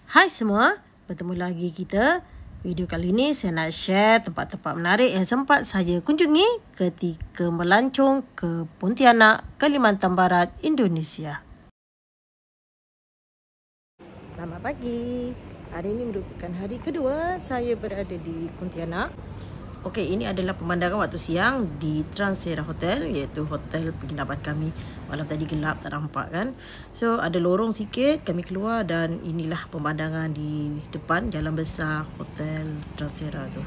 Hai semua, bertemu lagi kita. Video kali ini saya nak share tempat-tempat menarik yang sempat saya kunjungi ketika melancong ke Pontianak, Kalimantan Barat, Indonesia. Selamat pagi. Hari ini merupakan hari kedua saya berada di Pontianak. Okey, ini adalah pemandangan waktu siang di Transera Hotel, iaitu hotel penginapan kami. Malam tadi gelap, tak nampak kan. So, ada lorong sikit, kami keluar dan inilah pemandangan di depan jalan besar Hotel Transera tu.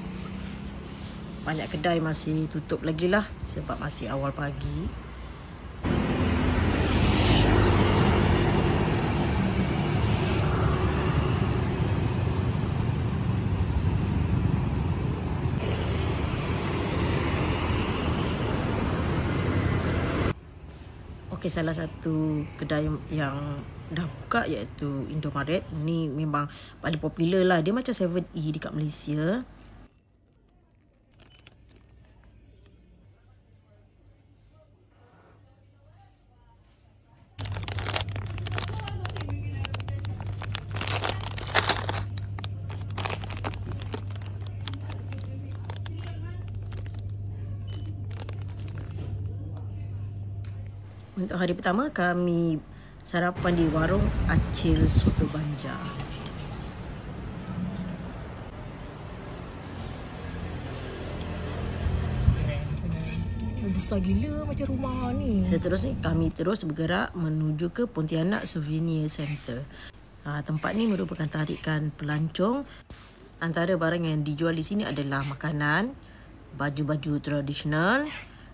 Banyak kedai masih tutup lagi lah sebab masih awal pagi. Okey, salah satu kedai yang dah buka iaitu Indomaret. Ni memang paling popular lah. Dia macam 7E dekat Malaysia. Untuk hari pertama, kami sarapan di warung Acil Soto Banjar. Besar gila macam rumah ni. Seterusnya, kami terus bergerak menuju ke Pontianak Souvenir Center. Tempat ni merupakan tarikan pelancong. Antara barang yang dijual di sini adalah makanan, baju-baju tradisional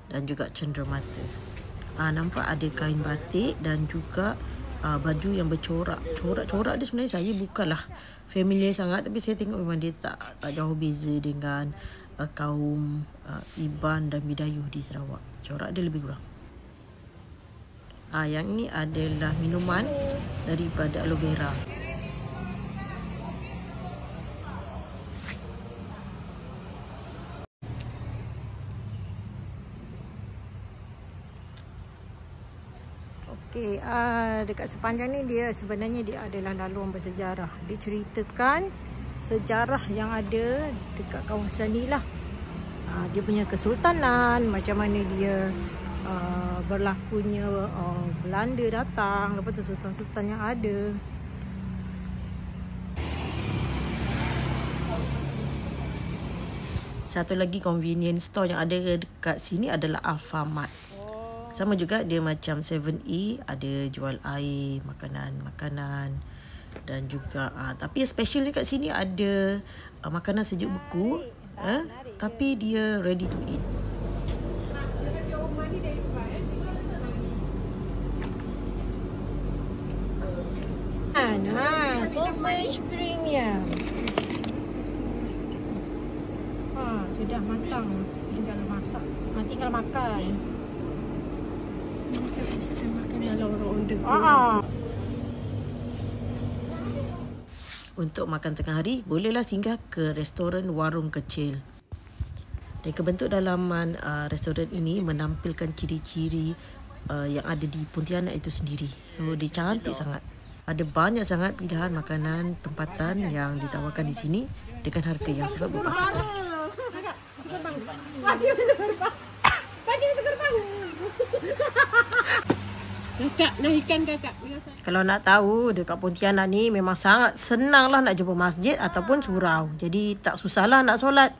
dan juga cenderamata. Nampak ada kain batik dan juga baju yang bercorak. Corak-corak dia sebenarnya saya bukanlah familiar sangat, tapi saya tengok memang dia tak jauh beza dengan kaum Iban dan Bidayuh di Sarawak. Corak dia lebih kurang. Yang ini adalah minuman daripada aloe vera. Okey, dekat sepanjang ni sebenarnya dia adalah laluan bersejarah. Dia ceritakan sejarah yang ada dekat kawasan ni lah. Dia punya kesultanan, macam mana dia berlakunya Belanda datang, lepas tu sultan-sultan yang ada. Satu lagi convenience store yang ada dekat sini adalah Alfamart. Sama juga dia macam 7E, ada jual air, makanan-makanan dan juga tapi special dekat sini ada makanan sejuk beku, tapi dia ready to eat. Sausage premium. Sudah matang, tinggal masak, tinggal makan. Macam kita makan dalam orang order. Untuk makan tengah hari, bolehlah singgah ke restoran Warung Kecil. Dan kebentuk dalaman restoran ini menampilkan ciri-ciri yang ada di Pontianak itu sendiri. So, dia cantik sangat. Ada banyak sangat pilihan makanan tempatan yang ditawarkan di sini dengan harga yang sangat berpakaian. Kakak, nak ikan kakak. Kalau nak tahu, dekat Pontianak ni memang sangat senang lah nak jumpa masjid ataupun surau. Jadi tak susahlah nak solat.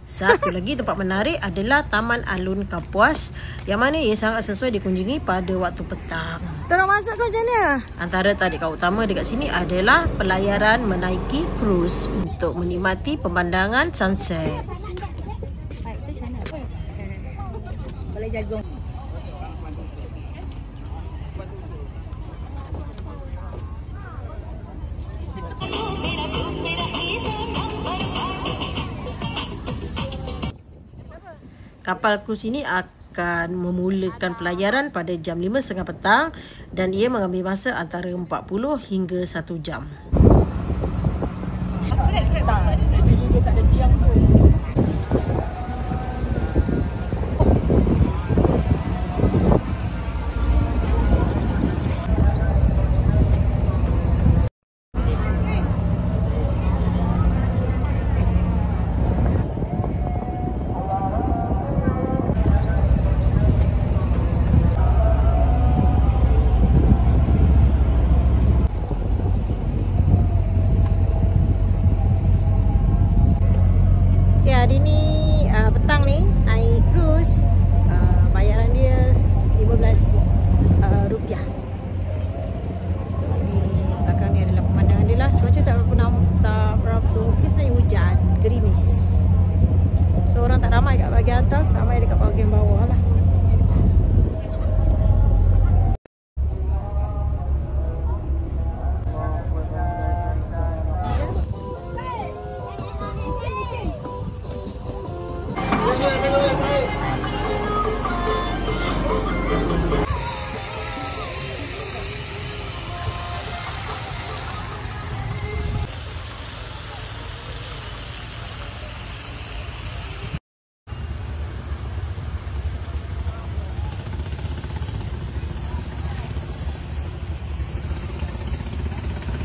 Satu lagi tempat menarik adalah Taman Alun Kapuas, yang mana ia sangat sesuai dikunjungi pada waktu petang. Teruk masak kau macam mana? Antara tarikan utama dekat sini adalah pelayaran menaiki krus untuk menikmati pemandangan sunset. Itu sana. Boleh jagung. Kapal krus ini akan memulakan pelayaran pada jam 5.30 petang dan ia mengambil masa antara 40 hingga 1 jam.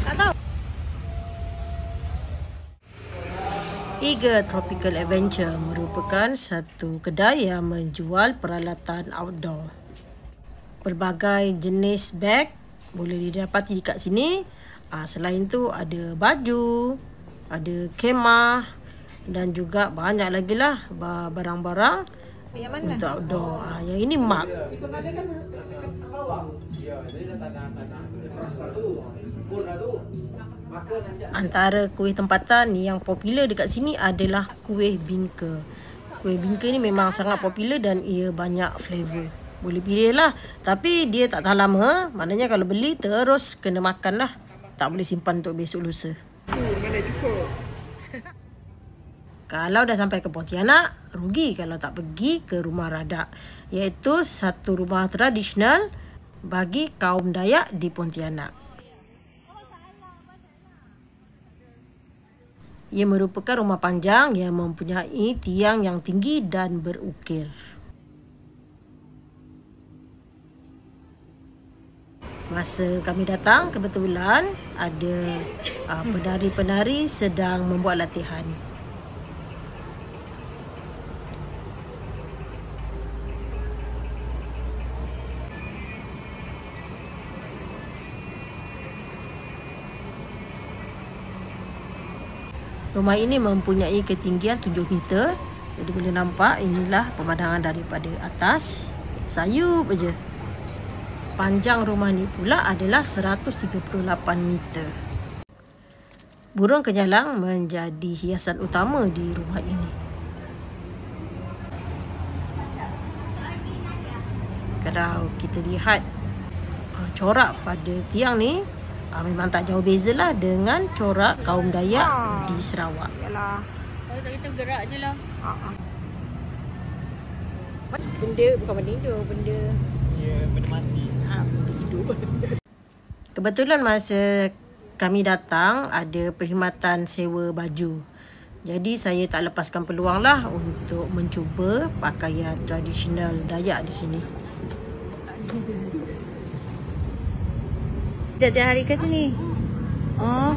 Tak tahu. Eager Tropical Adventure merupakan satu kedai yang menjual peralatan outdoor. Pelbagai jenis beg boleh didapati dekat sini. Selain tu ada baju, ada kemah dan juga banyak lagi lah barang-barang untuk outdoor. Yang ini mug. Antara kuih tempatan yang popular dekat sini adalah kuih bingka. Kuih bingka ni memang sangat popular dan ia banyak flavor. Boleh pilih lah. Tapi dia tak tahan lama. Maknanya kalau beli terus kena makan lah. Tak boleh simpan untuk besok lusa. Mana cukup. Kalau dah sampai ke Pontianak, rugi kalau tak pergi ke Rumah Radak. Iaitu satu rumah tradisional bagi kaum Dayak di Pontianak. Ia merupakan rumah panjang yang mempunyai tiang yang tinggi dan berukir. Masa kami datang, kebetulan ada penari-penari sedang membuat latihan. Rumah ini mempunyai ketinggian 7 meter. Jadi boleh nampak inilah pemandangan daripada atas. Sayup aja. Panjang rumah ni pula adalah 138 meter. Burung kenyalang menjadi hiasan utama di rumah ini. Kalau kita lihat corak pada tiang ni, memang tak jauh beza lah dengan corak kaum Dayak di Sarawak. Yalah. Kalau tak kita gerak je lah. Benda bukan benda hidup, benda. Ya, benda mati. Benda hidup. Kebetulan masa kami datang ada perkhidmatan sewa baju. Jadi saya tak lepaskan peluang lah untuk mencuba pakaian tradisional Dayak di sini. Setiap hari ke sini? Oh.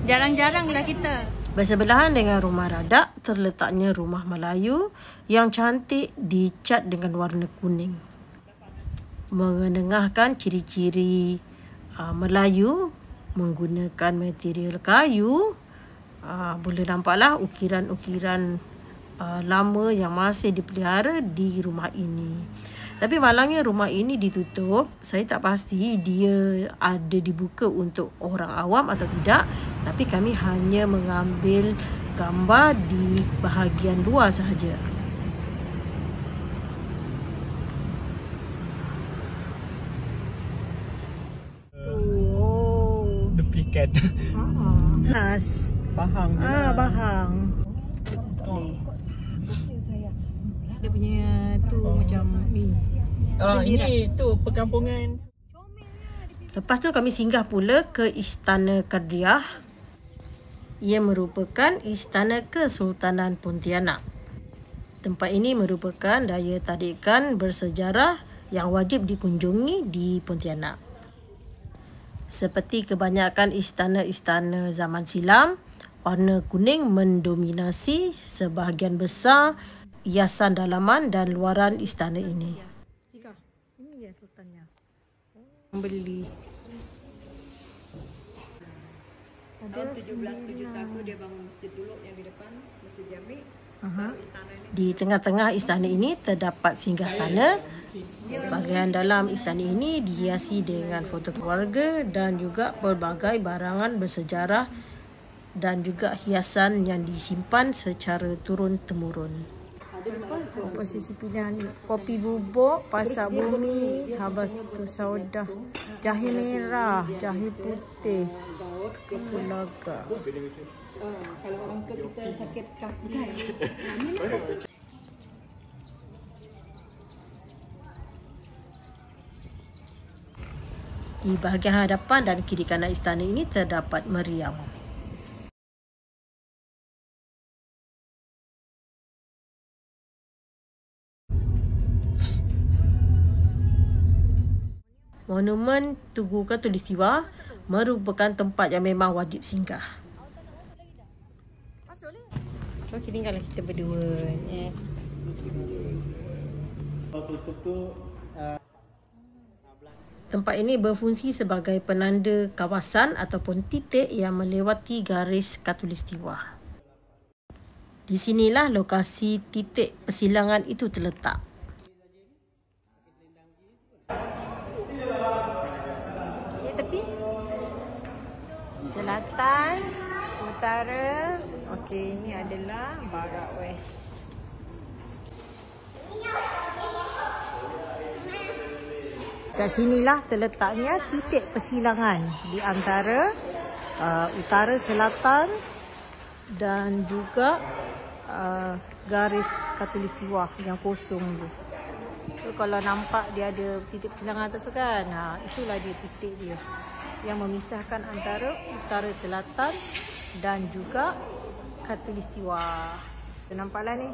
Jarang-jarang lah kita. Bersebelahan dengan Rumah Radak terletaknya Rumah Melayu yang cantik dicat dengan warna kuning. Mengenengahkan ciri-ciri Melayu menggunakan material kayu. Boleh nampaklah ukiran-ukiran lama yang masih dipelihara di rumah ini. Tapi malangnya rumah ini ditutup. Saya tak pasti dia ada dibuka untuk orang awam atau tidak. Tapi kami hanya mengambil gambar di bahagian luar sahaja. Duplikat. Nas. Bahang. Bahang. Dia punya tu macam ni. Ini tu perkampungan. Lepas tu kami singgah pula ke Istana Kadriah. Ia merupakan Istana Kesultanan Pontianak. Tempat ini merupakan daya tarikan bersejarah yang wajib dikunjungi di Pontianak. Seperti kebanyakan istana-istana zaman silam, warna kuning mendominasi sebahagian besar hiasan dalaman dan luaran istana ini. Jika ini ya sultannya. Membeli. Tahun 1771 dia bangun masjid dulu yang di depan, Masjid Jami. Di tengah-tengah istana ini terdapat singgasana. Bahagian dalam istana ini dihiasi dengan foto keluarga dan juga pelbagai barangan bersejarah dan juga hiasan yang disimpan secara turun-temurun. Posisi pilihan kopi bubuk, pasak bumi, habas tu saudah, jahe merah, jahe putih, kulaga. Kalau orang tua kita sakit kaki. Di bahagian hadapan dan kiri kanan istana ini terdapat meriam. Monumen Tugu Khatulistiwa merupakan tempat yang memang wajib singgah. Okey, tinggallah kita berdua. Tempat ini berfungsi sebagai penanda kawasan ataupun titik yang melewati garis Khatulistiwa. Di sinilah lokasi titik persilangan itu terletak. Okey, tepi. Selatan, utara. Okey, ini adalah barat west. Kat sinilah terletaknya titik persilangan di antara utara, selatan dan juga garis Khatulistiwa yang kosong tu. So kalau nampak dia ada titik persilangan atas tu kan, itulah dia titik dia yang memisahkan antara utara, selatan dan juga Khatulistiwa. So nampaklah ni,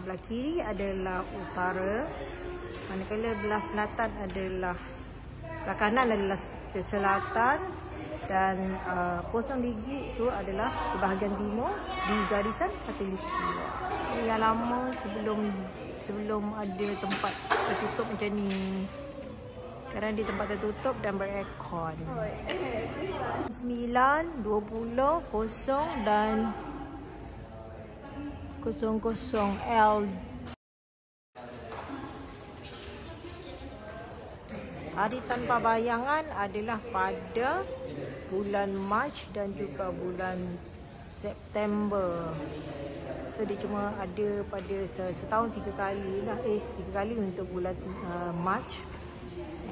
belah kiri adalah utara, manakala belah selatan adalah, belah kanan adalah selatan, dan kosong gigi itu adalah di bahagian timur di garisan Khatulistiwa. Yang lama sebelum ada tempat tertutup macam ni. Sekarang di tempat tertutup dan beraircon. 9, 20, 0 dan 00L. Hari tanpa bayangan adalah pada bulan Mac dan juga bulan September. So dia cuma ada pada setahun 3 kali lah. 3 kali untuk bulan Mac.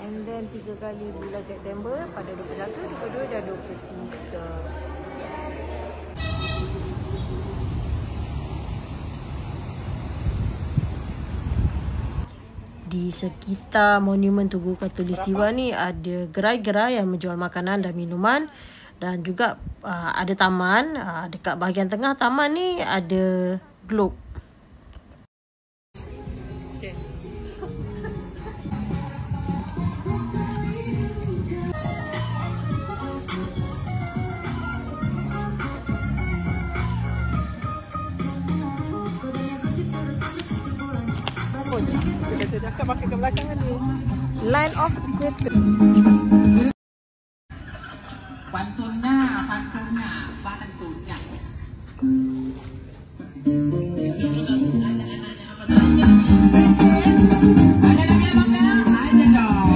And then 3 kali bulan September pada 21, 22 dan 23. Di sekitar Monumen Tugu Khatulistiwa ni ada gerai-gerai yang menjual makanan dan minuman, dan juga ada taman. Dekat bahagian tengah taman ni ada globe. Okay. Kita cakap pakai ke belakang ni. Line of equator. Pantunnya. Ada lagi abang dah? Ada dong.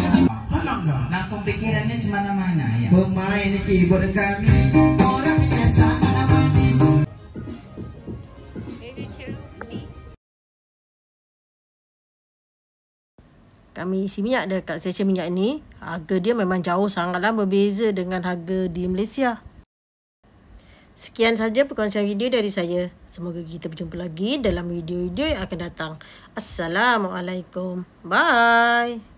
Tolong dong. Langsung pikirannya kemana-mana ya. Pemain keyboard kami orang biasa mana manis. Kami isi minyak dekat stesen minyak ni. Harga dia memang jauh sangatlah berbeza dengan harga di Malaysia. Sekian saja perkongsian video dari saya. Semoga kita berjumpa lagi dalam video-video yang akan datang. Assalamualaikum. Bye.